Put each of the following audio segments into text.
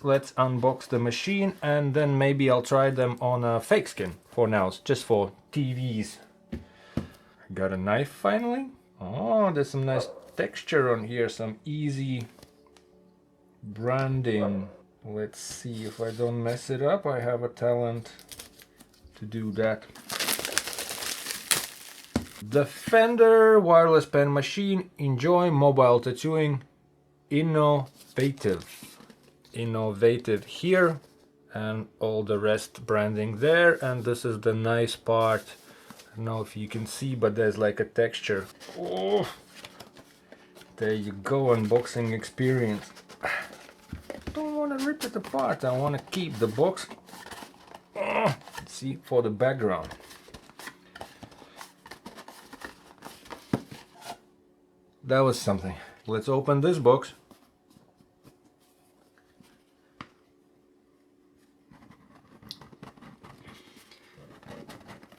Let's unbox the machine and then maybe I'll try them on a fake skin for now, just for TVs. Got a knife finally. Oh, there's some nice texture on here, some easy branding. Let's see if I don't mess it up. I have a talent to do that. Defender wireless pen machine. Enjoy mobile tattooing. Innovative here, and all the rest branding there. And this is the nice part. I don't know if you can see, but there's like a texture. Oh, there you go, unboxing experience. Don't want to rip it apart. I want to keep the box. Let's see, for the background. That was something. Let's open this box.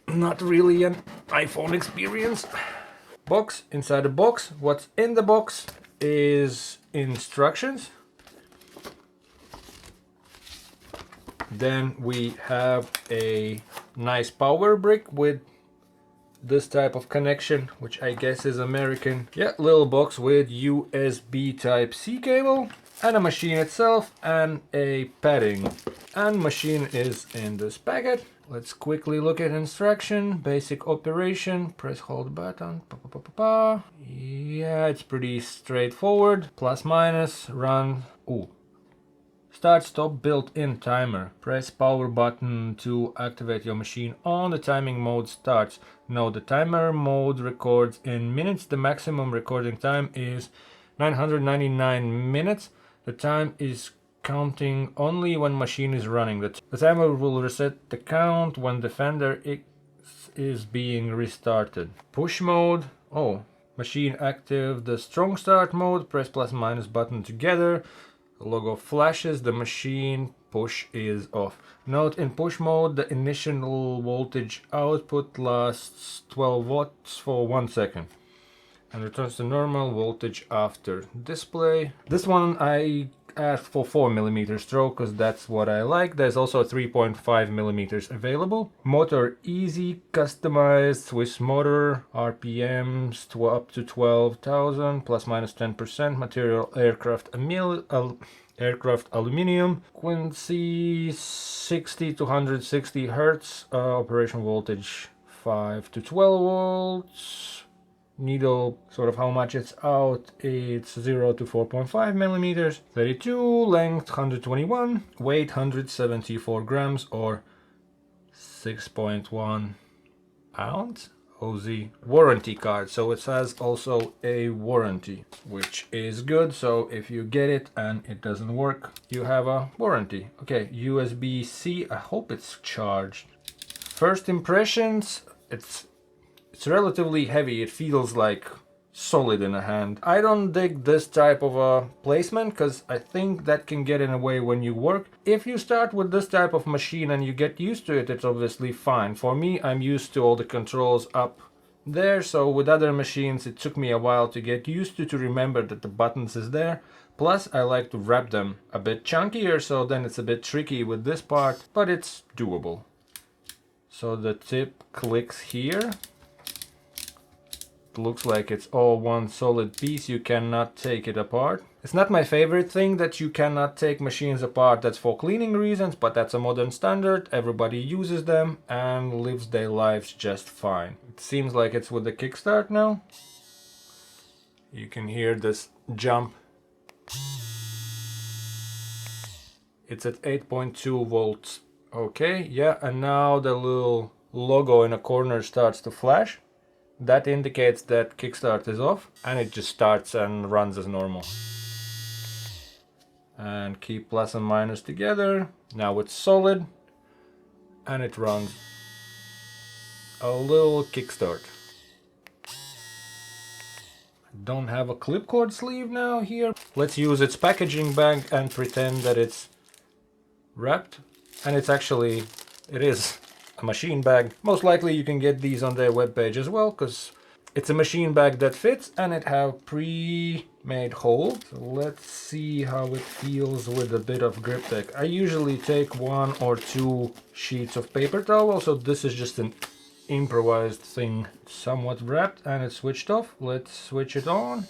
Not really an iPhone experience. Box, inside the box. What's in the box is instructions. Then we have a nice power brick with this type of connection, which I guess is American. Yeah, little box with USB Type-C cable, and a machine itself, and a padding. And machine is in this packet. Let's quickly look at instruction. Basic operation, press hold button. Yeah, it's pretty straightforward. Plus minus, run. Ooh. Start stop built-in timer. Press power button to activate your machine on. The timing mode starts. No, the timer mode records in minutes. The maximum recording time is 999 minutes. The time is counting only when machine is running. The timer will reset the count when Defender X is being restarted. Push mode. Oh, machine active. The strong start mode. Press plus minus button together. The logo flashes, the machine push is off. Note, in push mode, the initial voltage output lasts 12 watts for 1 second and returns to normal voltage after display. This one I asked for 4mm stroke because that's what I like. There's also 3.5mm available. Motor easy, customized Swiss motor, RPMs to up to 12,000, plus minus 10%. Material aircraft aluminum. Frequency 60 to 160 hertz. Operation voltage 5 to 12 volts. Needle, sort of how much it's out, it's 0 to 4.5mm, 32, length 121, weight 174 grams or 6.1 ounce. OZ warranty card, so it has also a warranty, which is good. So if you get it and it doesn't work, you have a warranty. Okay, USB-C, I hope it's charged. First impressions, it's relatively heavy. It feels like solid in a hand. I don't dig this type of a placement because I think that can get in the way when you work. If you start with this type of machine and you get used to it, it's obviously fine. For me, I'm used to all the controls up there, so with other machines it took me a while to get used to remember that the buttons is there. Plus I like to wrap them a bit chunkier, so then it's a bit tricky with this part, but it's doable. So the tip clicks here. Looks like it's all one solid piece. You cannot take it apart. It's not my favorite thing that you cannot take machines apart. That's for cleaning reasons, but that's a modern standard. Everybody uses them and lives their lives just fine. It seems like it's with the kickstart now. You can hear this jump. It's at 8.2 volts. Okay, yeah, and now the little logo in a corner starts to flash. That indicates that kickstart is off, and it just starts and runs as normal. And keep plus and minus together. Now it's solid, and it runs. A little kickstart. Don't have a clipcord sleeve now here. Let's use its packaging bag and pretend that it's wrapped. And it's actually, it is a machine bag. Most likely you can get these on their webpage as well, because it's a machine bag that fits and it have pre made hole. So let's see how it feels with a bit of grip tape. I usually take 1 or 2 sheets of paper towel, so this is just an improvised thing. Somewhat wrapped and it's switched off. Let's switch it on.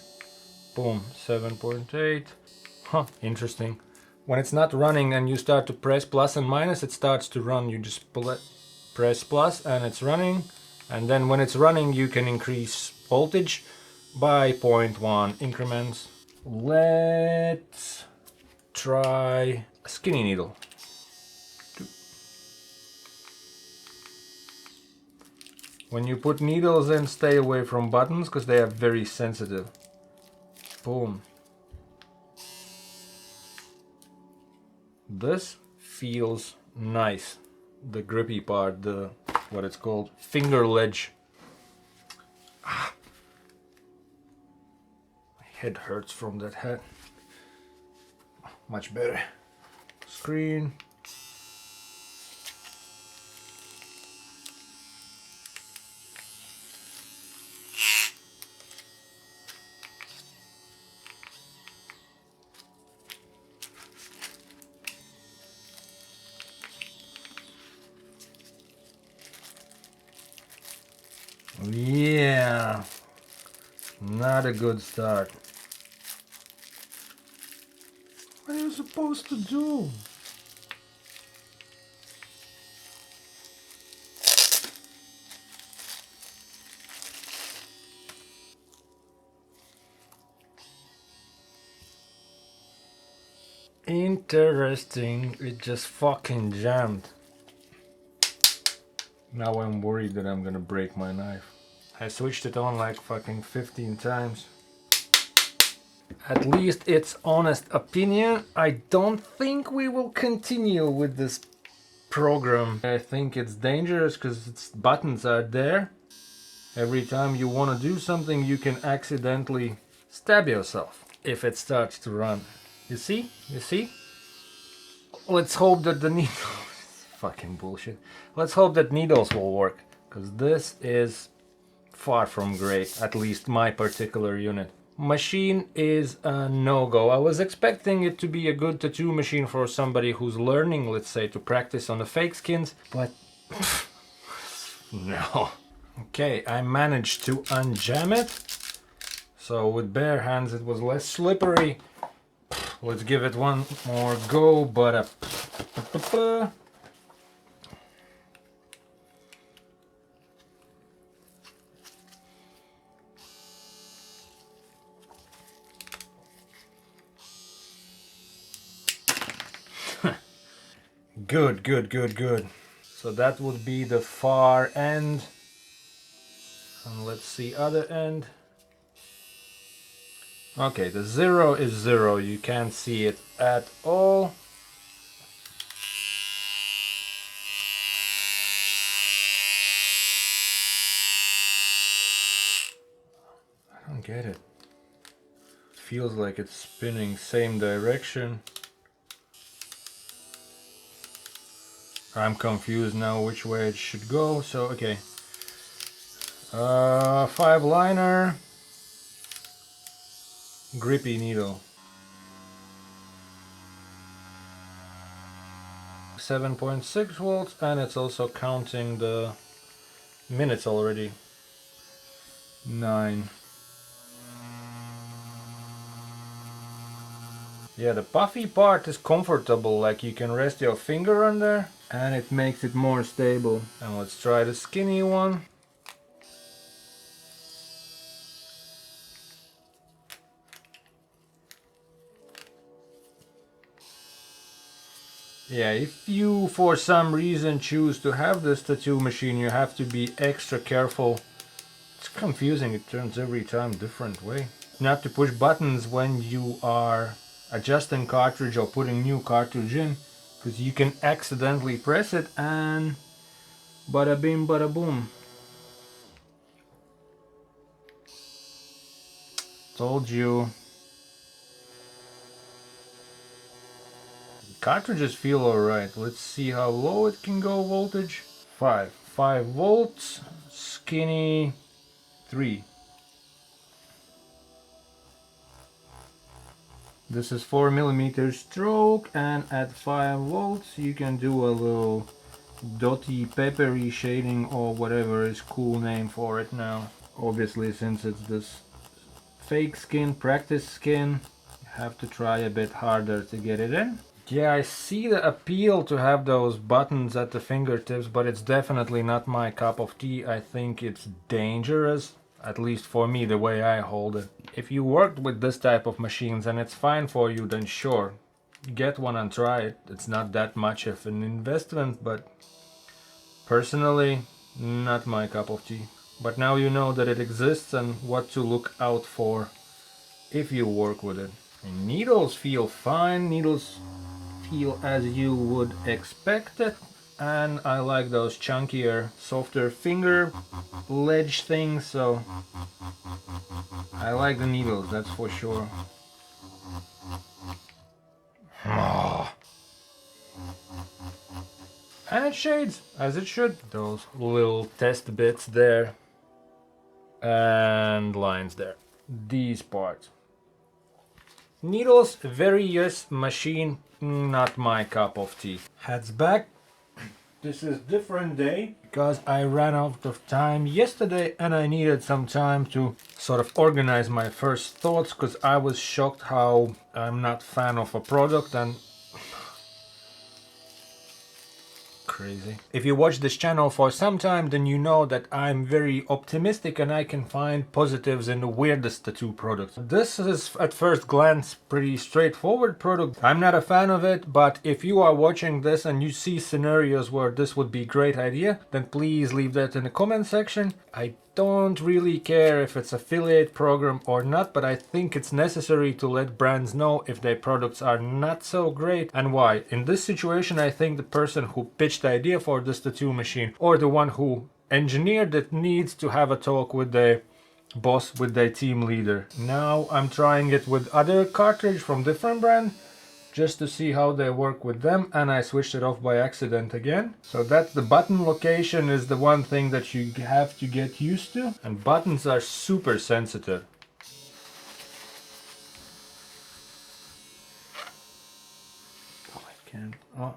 Boom, 7.8. Huh, interesting. When it's not running and you start to press plus and minus, it starts to run. You just press plus and it's running. And then when it's running, you can increase voltage by 0.1 increments. Let's try a skinny needle. When you put needles in, stay away from buttons because they are very sensitive. Boom. This feels nice. The grippy part, the what it's called, finger ledge. Ah. My head hurts from that hat. Much better. Screen. Yeah, not a good start. What are you supposed to do? Interesting, it just fucking jammed. Now I'm worried that I'm gonna break my knife. I switched it on like fucking 15 times. At least it's honest opinion. I don't think we will continue with this program. I think it's dangerous because its buttons are there. Every time you want to do something, you can accidentally stab yourself if it starts to run. You see? You see? Let's hope that the needles... fucking bullshit. Let's hope that needles will work, because this is far from great, at least my particular unit. Machine is a no-go. I was expecting it to be a good tattoo machine for somebody who's learning, let's say, to practice on the fake skins, but no. Okay, I managed to unjam it. So with bare hands it was less slippery. Let's give it one more go, but good, good, good, good. So that would be the far end. And let's see other end. Okay, the 0 is 0. You can't see it at all. I don't get it. Feels like it's spinning same direction. I'm confused now which way it should go. So okay. 5 liner. Grippy needle. 7.6 volts, and it's also counting the minutes already. 9. Yeah, the puffy part is comfortable, like you can rest your finger on there and it makes it more stable. And let's try the skinny one. Yeah, if you for some reason choose to have this tattoo machine, you have to be extra careful. It's confusing, it turns every time different way. Not to push buttons when you are adjusting cartridge or putting new cartridge in, because you can accidentally press it and bada bing bada boom. Told you. Cartridges feel alright. Let's see how low it can go voltage. 5 volts, skinny 3. This is 4mm stroke, and at 5 volts you can do a little dotty peppery shading or whatever is cool name for it now. Obviously, since it's this fake skin, practice skin, you have to try a bit harder to get it in. Yeah, I see the appeal to have those buttons at the fingertips, but it's definitely not my cup of tea. I think it's dangerous, at least for me, the way I hold it. If you worked with this type of machines and it's fine for you, then sure, get one and try it. It's not that much of an investment, but personally, not my cup of tea. But now you know that it exists and what to look out for if you work with it. And needles feel fine, needles feel as you would expect it, and I like those chunkier, softer finger ledge things, so I like the needles, that's for sure. And it shades as it should. Those little test bits there and lines there. These parts. Needles, very yes, machine, not my cup of tea. Hats back. This is different day because I ran out of time yesterday and I needed some time to sort of organize my first thoughts, because I was shocked how I'm not fan of a product and crazy. If you watch this channel for some time, then you know that I'm very optimistic and I can find positives in the weirdest tattoo products. This is at first glance pretty straightforward product. I'm not a fan of it, but if you are watching this and you see scenarios where this would be a great idea, then please leave that in the comment section. I don't really care if it's affiliate program or not, but I think it's necessary to let brands know if their products are not so great and why. In this situation, I think the person who pitched the idea for this tattoo machine or the one who engineered it needs to have a talk with the boss, with their team leader. Now I'm trying it with other cartridge from different brand, just to see how they work with them, and I switched it off by accident again. So that's the button location is the one thing that you have to get used to, and buttons are super sensitive.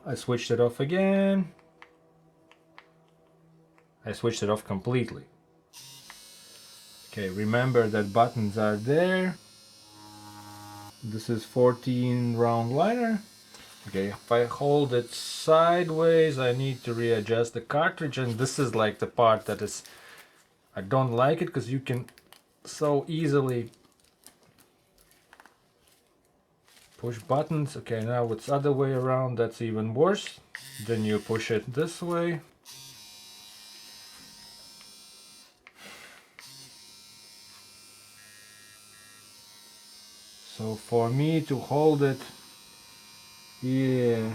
I switched it off again. I switched it off completely. Okay, remember that buttons are there. This is 14 round liner. Okay, if I hold it sideways, I need to readjust the cartridge, and this is like the part that is, I don't like it because you can so easily push buttons. Okay, now it's other way around, that's even worse. Then you push it this way. So for me to hold it, yeah,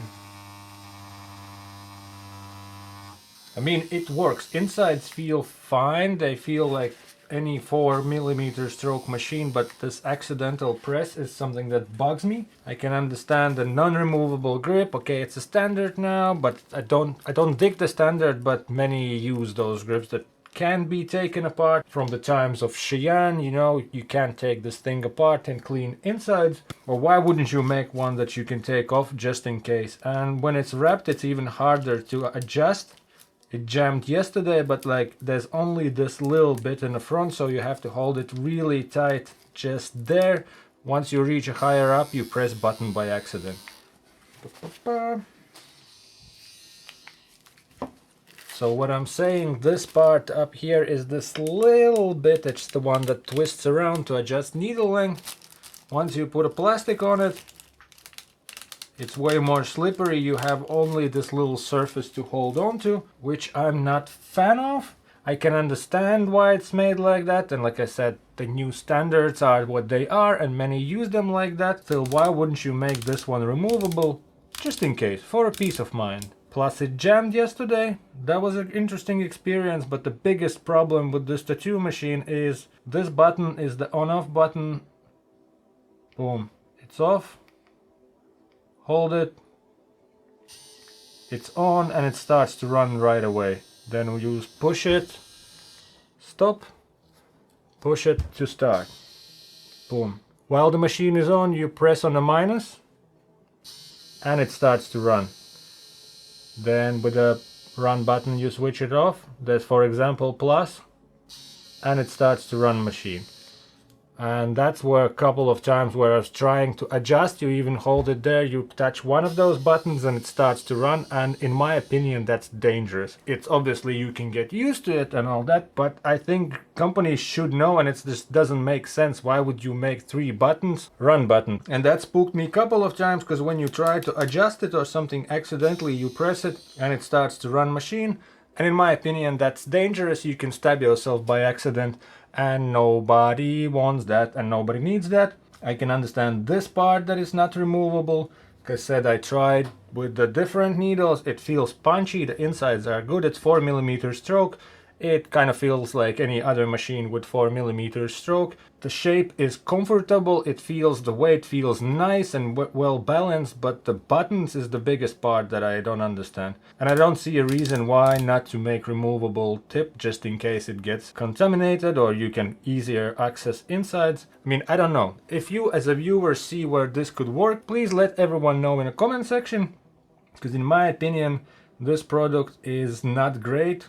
I mean it works. Insides feel fine, they feel like any 4mm stroke machine, but this accidental press is something that bugs me. I can understand the non-removable grip. Okay, it's a standard now, but I don't dig the standard, but many use those grips that can be taken apart. From the times of Cheyenne, you know, you can't take this thing apart and clean insides. Or why wouldn't you make one that you can take off just in case? And when it's wrapped, it's even harder to adjust. It jammed yesterday, but like there's only this little bit in the front, so you have to hold it really tight just there. Once you reach higher up, you press button by accident. So what I'm saying, this part up here is this little bit, it's the one that twists around to adjust needle length. Once you put a plastic on it, it's way more slippery. You have only this little surface to hold on to, which I'm not fan of. I can understand why it's made like that, and like I said, the new standards are what they are and many use them like that. Still, why wouldn't you make this one removable, just in case, for a peace of mind? Plus it jammed yesterday. That was an interesting experience, but the biggest problem with this tattoo machine is this button is the on-off button. Boom, it's off. Hold it. It's on and it starts to run right away. Then we use push it, stop, push it to start. Boom. While the machine is on, you press on the minus and it starts to run. Then with the run button you switch it off. There's for example plus, and it starts to run machine. And that's where a couple of times where I was trying to adjust, you even hold it there, you touch one of those buttons and it starts to run, and in my opinion that's dangerous. It's obviously you can get used to it and all that, but I think companies should know, and it just doesn't make sense. Why would you make 3 buttons? Run button. And that spooked me a couple of times, because when you try to adjust it or something accidentally, you press it and it starts to run machine. And in my opinion that's dangerous. You can stab yourself by accident, and nobody wants that and nobody needs that. I can understand this part that is not removable. Like I said, I tried with the different needles. It feels punchy, the insides are good. It's 4mm stroke. It kind of feels like any other machine with 4mm stroke. The shape is comfortable, it feels, the weight feels nice and well balanced, but the buttons is the biggest part that I don't understand. And I don't see a reason why not to make removable tip, just in case it gets contaminated or you can easier access insides. I mean, I don't know. If you as a viewer see where this could work, please let everyone know in the comment section, because in my opinion this product is not great.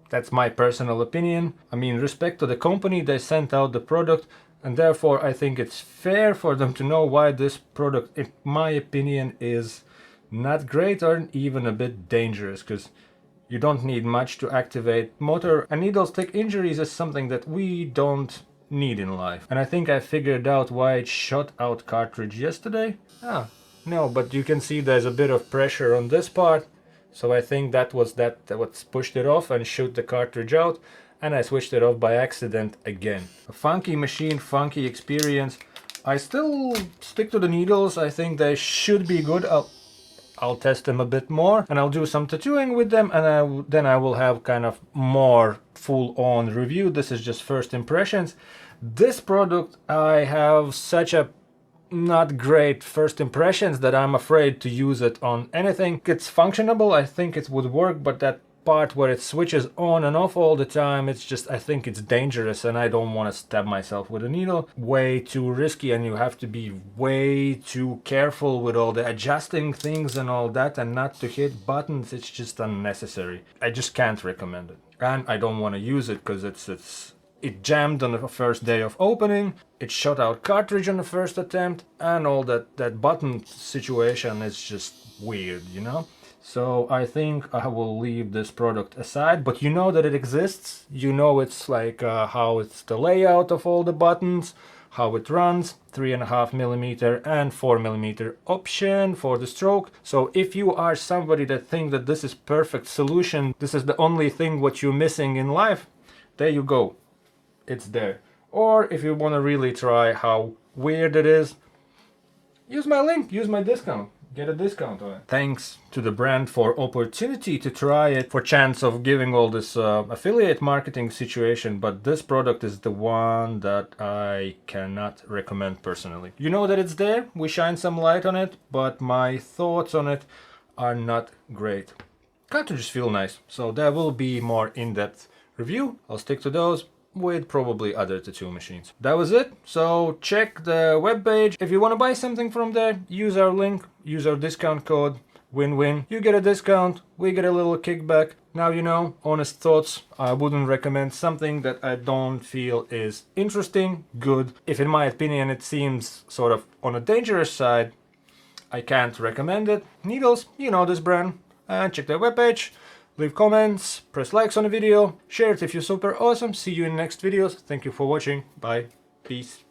That's my personal opinion. I mean, respect to the company, they sent out the product, and therefore I think it's fair for them to know why this product, in my opinion, is not great or even a bit dangerous, because you don't need much to activate motor, and needle stick injuries is something that we don't need in life. And I think I figured out why it shot out cartridge yesterday. No, but you can see there's a bit of pressure on this part. So I think that was what pushed it off and shoot the cartridge out, and I switched it off by accident again. A funky machine, funky experience. I still stick to the needles. I think they should be good. I'll test them a bit more, and I'll do some tattooing with them, and then I will have kind of more full-on review. This is just first impressions. This product, I have such a not great first impressions that I'm afraid to use it on anything. It's functionable, I think it would work, but that part where it switches on and off all the time, it's just, I think it's dangerous and I don't want to stab myself with a needle. Way too risky, and you have to be way too careful with all the adjusting things and all that, and not to hit buttons. It's just unnecessary. I just can't recommend it, and I don't want to use it because it jammed on the first day of opening, it shot out cartridge on the first attempt, and all that button situation is just weird, you know? So I think I will leave this product aside, but you know that it exists. You know it's like how it's the layout of all the buttons, how it runs, 3.5mm and 4mm option for the stroke. So if you are somebody that thinks that this is perfect solution, this is the only thing what you're missing in life, there you go. It's there. Or if you want to really try how weird it is, use my link, use my discount, get a discount on it. Thanks to the brand for opportunity to try it, for chance of giving all this affiliate marketing situation, but this product is the one that I cannot recommend personally. You know that it's there, we shine some light on it, but my thoughts on it are not great. Cartridges feel nice, so there will be more in-depth review. I'll stick to those with probably other tattoo machines. That was it. So check the webpage. If you want to buy something from there, use our link, use our discount code, win-win. You get a discount, we get a little kickback. Now you know, honest thoughts. I wouldn't recommend something that I don't feel is interesting, good. If in my opinion it seems sort of on a dangerous side, I can't recommend it. Needles, you know this brand. And check their webpage. Leave comments, press likes on the video, share it if you're super awesome. See you in next videos. Thank you for watching. Bye. Peace.